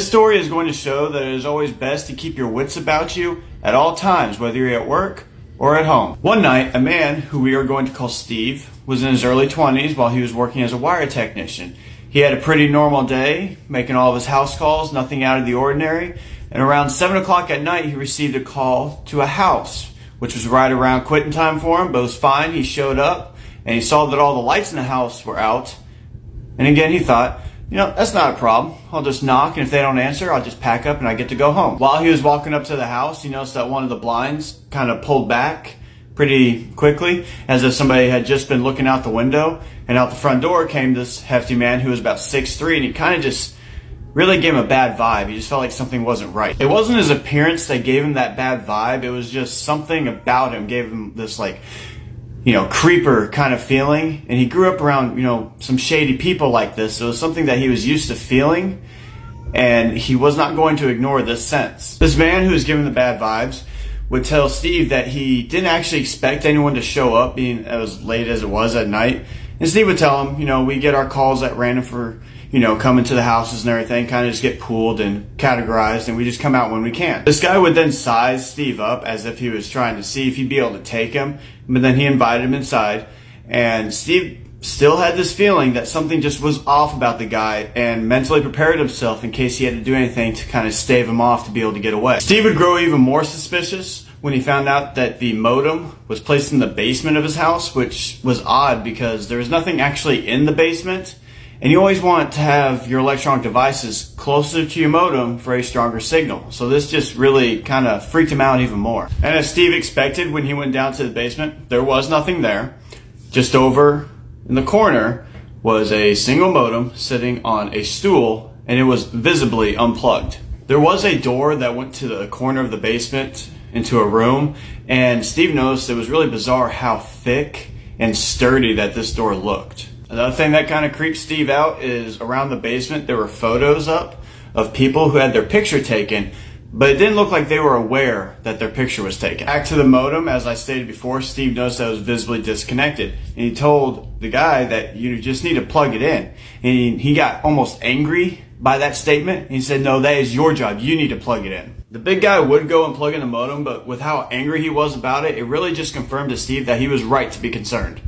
This story is going to show that it is always best to keep your wits about you at all times, whether you're at work or at home. One night, a man who we are going to call Steve was in his early 20s while he was working as a wire technician. He had a pretty normal day, making all of his house calls, nothing out of the ordinary. And around 7 o'clock at night, he received a call to a house, which was right around quitting time for him, but it was fine. He showed up and he saw that all the lights in the house were out. And again, he thought, that's not a problem. I'll just knock, and if they don't answer, I'll just pack up and I get to go home. While he was walking up to the house, he noticed that one of the blinds kind of pulled back pretty quickly, as if somebody had just been looking out the window. And out the front door came this hefty man who was about 6'3", and he kind of just really gave him a bad vibe. He just felt like something wasn't right. It wasn't his appearance that gave him that bad vibe. It was just something about him gave him this creeper kind of feeling. And he grew up around, some shady people like this. So it was something that he was used to feeling, and he was not going to ignore this sense. This man who was giving the bad vibes would tell Steve that he didn't actually expect anyone to show up, being as late as it was at night. And Steve would tell him, we get our calls at random for, coming to the houses and everything, kind of just get pooled and categorized, and we just come out when we can. This guy would then size Steve up as if he was trying to see if he'd be able to take him, but then he invited him inside, and Steve still had this feeling that something just was off about the guy, and mentally prepared himself in case he had to do anything to kind of stave him off to be able to get away. Steve would grow even more suspicious when he found out that the modem was placed in the basement of his house, which was odd because there was nothing actually in the basement. And you always want to have your electronic devices closer to your modem for a stronger signal. So this just really kind of freaked him out even more. And as Steve expected, when he went down to the basement, there was nothing there. Just over in the corner was a single modem sitting on a stool, and it was visibly unplugged. There was a door that went to the corner of the basement into a room, and Steve noticed it was really bizarre how thick and sturdy that this door looked. Another thing that kind of creeped Steve out is around the basement there were photos up of people who had their picture taken, but it didn't look like they were aware that their picture was taken. Back to the modem, as I stated before, Steve noticed that it was visibly disconnected, and he told the guy that you just need to plug it in. And he got almost angry by that statement. He said, "No, that is your job. You need to plug it in." The big guy would go and plug in the modem, but with how angry he was about it, it really just confirmed to Steve that he was right to be concerned.